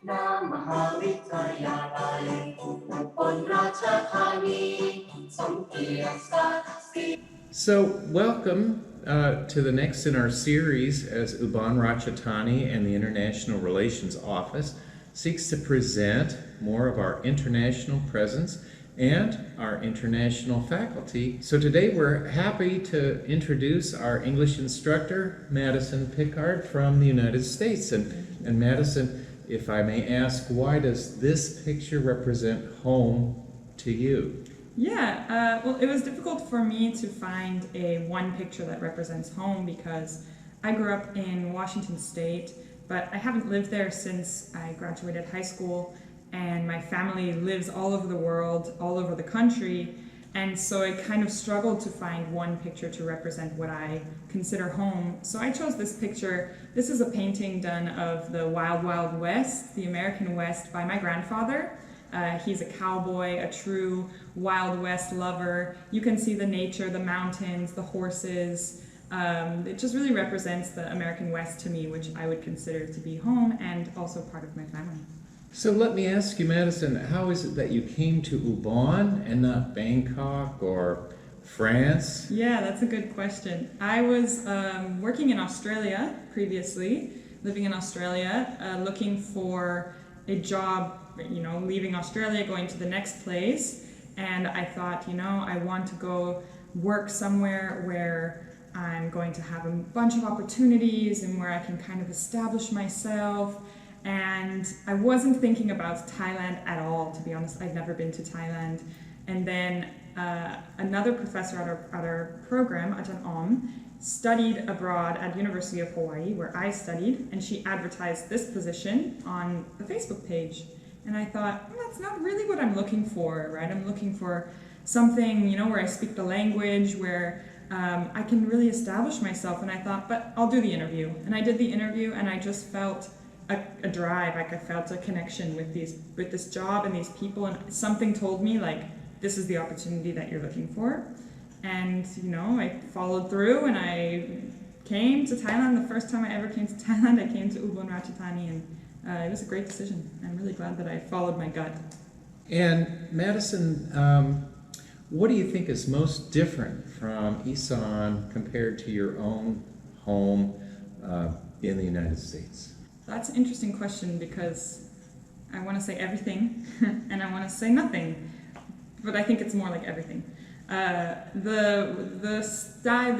ณมหาวิทยาลัยอุบลราชธานีสมเกียรติศักดิ์ศรี So, welcome to the next in our series as Ubon Ratchathani and the International Relations Office seeks to present more of our international presence and our international faculty. So today we're happy to introduce our English instructor, Madison Pickard from the United States. And Madison, if I may ask, why does this picture represent home to you? Well, it was difficult for me to find one picture that represents home because I grew up in Washington State, but I haven't lived there since I graduated high school, and my family lives all over the world, all over the country, and so I kind of struggled to find one picture to represent what I consider home. So I chose this picture. This is a painting done of the Wild Wild West, the American West, by my grandfather. He's a cowboy, a true Wild West lover. You can see the nature, the mountains, the horses. It just really represents the American West to me, which I would consider to be home and also part of my family. So let me ask you, Madison, how is it that you came to Ubon and not Bangkok or France? Yeah, that's a good question. I was working in Australia previously, living in Australia, looking for a job, leaving Australia, going to the next place, and I thought, I want to go work somewhere where I'm going to have a bunch of opportunities and where I can kind of establish myself. And I wasn't thinking about Thailand at all, to be honest. I'd never been to Thailand. And then another professor at our program, Ajahn Om, studied abroad at University of Hawaii, where I studied, and she advertised this position on the Facebook page. And I thought, that's not really what I'm looking for, right? I'm looking for something, where I speak the language, where I can really establish myself. And I thought, but I'll do the interview. And I did the interview, and I just felt a drive, like I felt a connection with this job and these people, and something told me, like, this is the opportunity that you're looking for. And, I followed through, and I came to Thailand. The first time I ever came to Thailand, I came to Ubon Ratchathani, and it was a great decision. I'm really glad that I followed my gut. And Madison, what do you think is most different from Isan compared to your own home in the United States? That's an interesting question because I want to say everything and I want to say nothing, but I think it's more like everything. The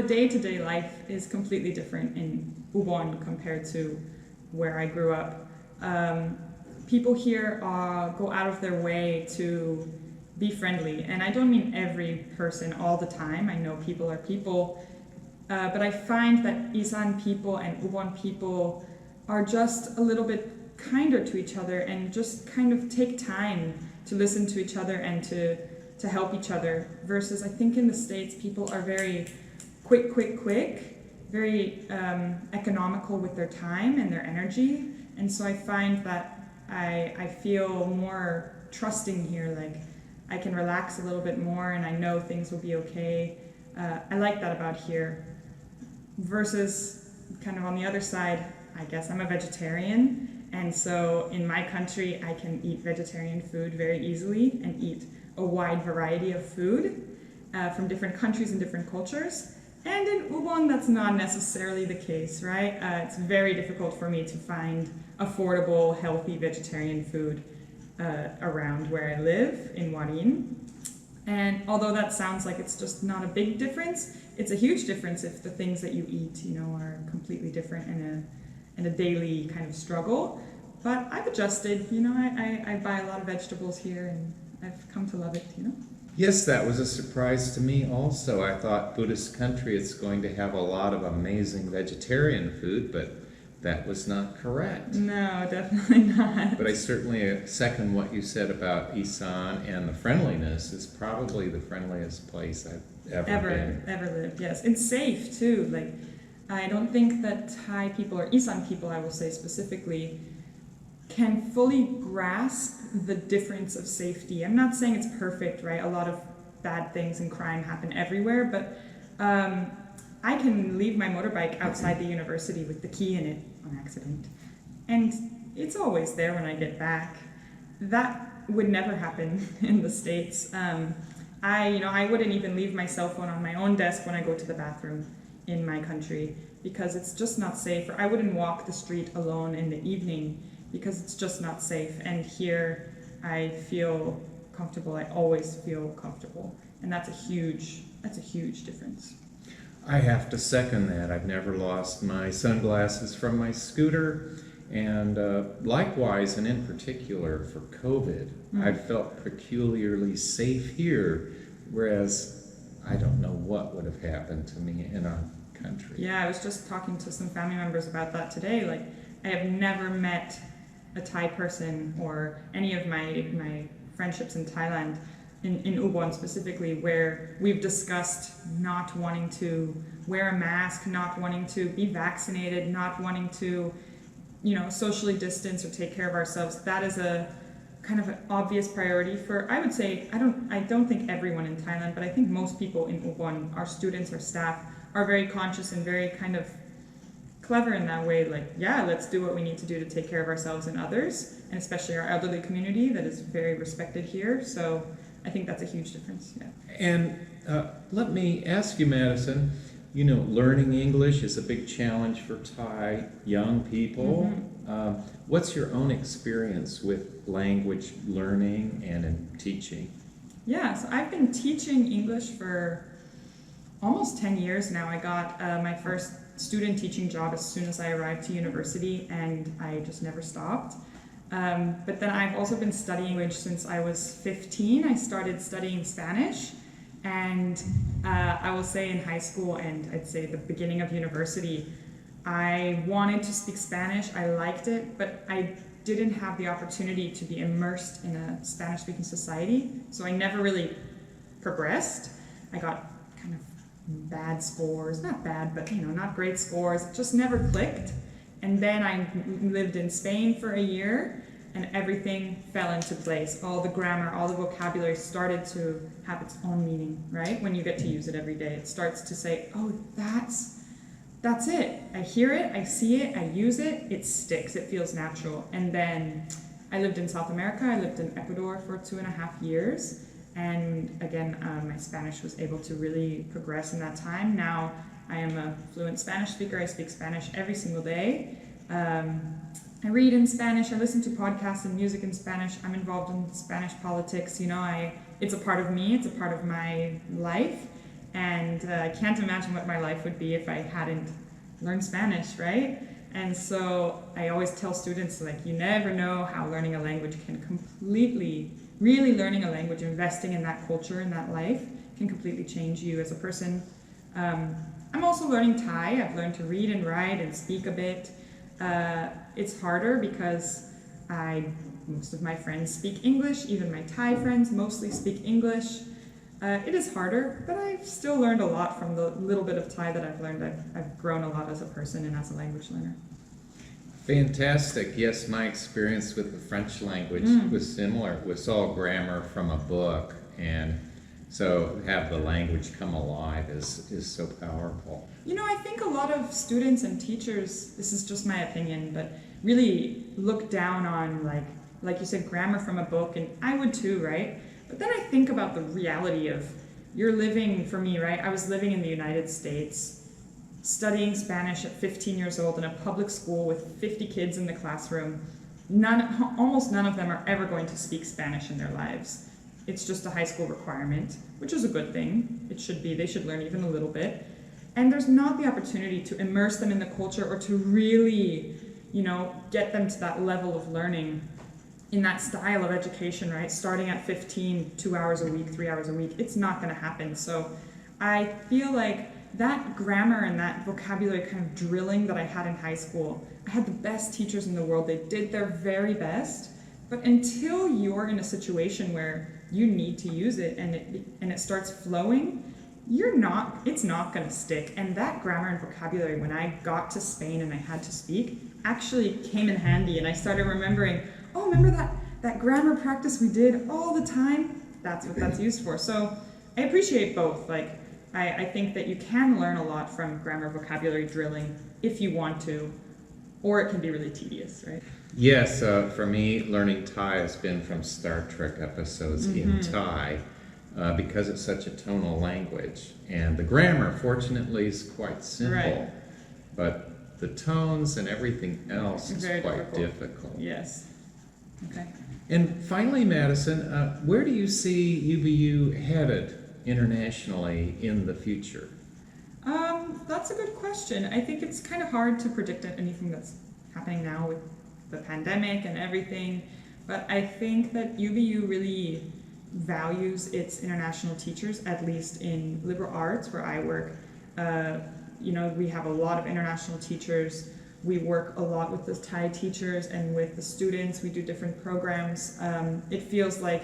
day-to-day life is completely different in Ubon compared to where I grew up. People here go out of their way to be friendly, and I don't mean every person all the time. I know people are people, but I find that Isan people and Ubon people are just a little bit kinder to each other and just kind of take time to listen to each other and to help each other, versus I think in the States people are very quick, very economical with their time and their energy. And so I find that I feel more trusting here, like I can relax a little bit more and I know things will be okay. I like that about here. Versus kind of on the other side, I guess I'm a vegetarian, and so in my country I can eat vegetarian food very easily and eat a wide variety of food from different countries and different cultures. And in Ubon, that's not necessarily the case, right? It's very difficult for me to find affordable, healthy vegetarian food around where I live in Warin. And although that sounds like it's just not a big difference, it's a huge difference if the things that you eat, are completely different in a daily kind of struggle. But I've adjusted, I buy a lot of vegetables here and I've come to love it, Yes, that was a surprise to me also. I thought Buddhist country, it's going to have a lot of amazing vegetarian food, but that was not correct. No, definitely not. But I certainly second what you said about Isan, and the friendliness is probably the friendliest place I've ever lived. Yes, it's safe too. Like, I don't think that Thai people or Isan people, I will say specifically, can fully grasp the difference of safety. I'm not saying it's perfect, right? A lot of bad things and crime happen everywhere, but I can leave my motorbike outside the university with the key in it on accident. And it's always there when I get back. That would never happen in the States. I wouldn't even leave my cell phone on my own desk when I go to the bathroom in my country because it's just not safe. Or I wouldn't walk the street alone in the evening because it's just not safe. And here I feel comfortable. I always feel comfortable. And that's a huge difference. I have to second that. I've never lost my sunglasses from my scooter. And likewise, and in particular for COVID, I felt peculiarly safe here, whereas I don't know what would have happened to me in our country. Yeah, I was just talking to some family members about that today. Like, I have never met a Thai person or any of my friendships in Thailand, in Ubon specifically, where we've discussed not wanting to wear a mask, not wanting to be vaccinated, not wanting to socially distance or take care of ourselves. That is a kind of an obvious priority for, I would say, I don't think everyone in Thailand, but I think most people in Ubon, our students, our staff, are very conscious and very kind of clever in that way. Like, yeah, let's do what we need to do to take care of ourselves and others, and especially our elderly community that is very respected here. So I think that's a huge difference. Yeah. And let me ask you, Madison, learning English is a big challenge for Thai young people. What's your own experience with language learning and in teaching? Yeah, so I've been teaching English for almost 10 years now. I got my first student teaching job as soon as I arrived to university, and I just never stopped. But then I've also been studying English since I was 15. I started studying Spanish. And I will say in high school and I'd say the beginning of university, I wanted to speak Spanish. I liked it, but I didn't have the opportunity to be immersed in a Spanish-speaking society. So I never really progressed. I got kind of bad scores, not bad, but not great scores. It just never clicked. And then I lived in Spain for a year, and everything fell into place. All the grammar, all the vocabulary started to have its own meaning, right? When you get to use it every day, it starts to say, oh, that's it. I hear it, I see it, I use it, it sticks, it feels natural. And then I lived in South America. I lived in Ecuador for 2.5 years. And again, my Spanish was able to really progress in that time. Now I am a fluent Spanish speaker. I speak Spanish every single day. I read in Spanish, I listen to podcasts and music in Spanish. I'm involved in Spanish politics. It's a part of me, it's a part of my life. And I can't imagine what my life would be if I hadn't learned Spanish, right? And so I always tell students, like, you never know how learning a language can really learning a language, investing in that culture, in that life, can completely change you as a person. I'm also learning Thai. I've learned to read and write and speak a bit. It's harder because most of my friends speak English, even my Thai friends mostly speak English. It is harder, but I've still learned a lot from the little bit of Thai that I've learned. I've grown a lot as a person and as a language learner. Fantastic. Yes, my experience with the French language was similar. It was all grammar from a book, and so have the language come alive is so powerful. I think a lot of students and teachers, this is just my opinion, but really look down on, like you said, grammar from a book, and I would too, right? But then I think about the reality of you're living, for me, right? I was living in the United States, studying Spanish at 15 years old in a public school with 50 kids in the classroom. Almost none of them are ever going to speak Spanish in their lives. It's just a high school requirement, which is a good thing. It should be. They should learn even a little bit. And there's not the opportunity to immerse them in the culture or to really, get them to that level of learning in that style of education, right? Starting at 15, 2 hours a week, 3 hours a week, it's not going to happen. So I feel like that grammar and that vocabulary kind of drilling that I had in high school, I had the best teachers in the world. They did their very best. But until you're in a situation where you need to use it and it starts flowing, it's not going to stick. And that grammar and vocabulary, when I got to Spain and I had to speak, actually came in handy. And I started remembering, oh, remember that grammar practice we did all the time? That's what that's used for. So I appreciate both. Like, I think that you can learn a lot from grammar vocabulary drilling if you want to. or it can be really tedious, right? Yes, for me, learning Thai has been from Star Trek episodes in Thai because it's such a tonal language. And the grammar, fortunately, is quite simple. Right. But the tones and everything else is Very quite difficult. Yes. Okay. And finally, Madison, where do you see UBU headed internationally in the future? That's a good question. I think it's kind of hard to predict anything that's happening now with the pandemic and everything, but I think that UBU really values its international teachers, at least in liberal arts where I work. We have a lot of international teachers. We work a lot with the Thai teachers and with the students. We do different programs. It feels like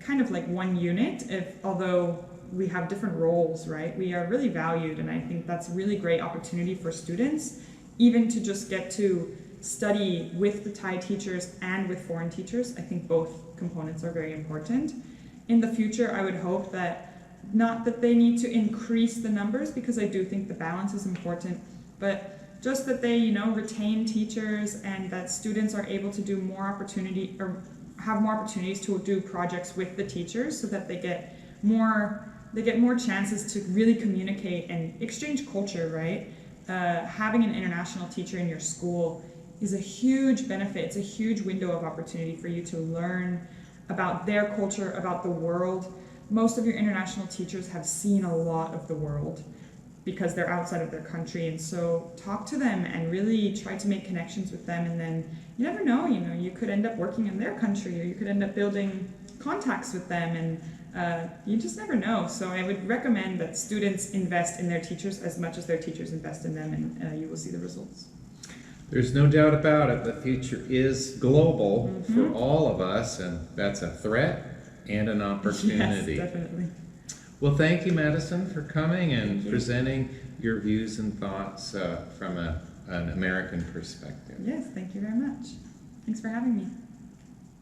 kind of like one unit, although we have different roles, right? We are really valued, and I think that's a really great opportunity for students, even to just get to study with the Thai teachers and with foreign teachers. I think both components are very important. In the future, I would hope that, not that they need to increase the numbers, because I do think the balance is important, but just that they, retain teachers and that students are able to do more opportunity or have more opportunities to do projects with the teachers so that they get more chances to really communicate and exchange culture, right? Having an international teacher in your school is a huge benefit. It's a huge window of opportunity for you to learn about their culture, about the world. Most of your international teachers have seen a lot of the world because they're outside of their country, and so talk to them and really try to make connections with them, and then you never know, you could end up working in their country, or you could end up building contacts with them, and you just never know. So I would recommend that students invest in their teachers as much as their teachers invest in them, and you will see the results. There's no doubt about it. The future is global for all of us, and that's a threat and an opportunity. Yes, definitely. Well, thank you, Madison, for coming and presenting your views and thoughts from an American perspective. Yes, thank you very much. Thanks for having me.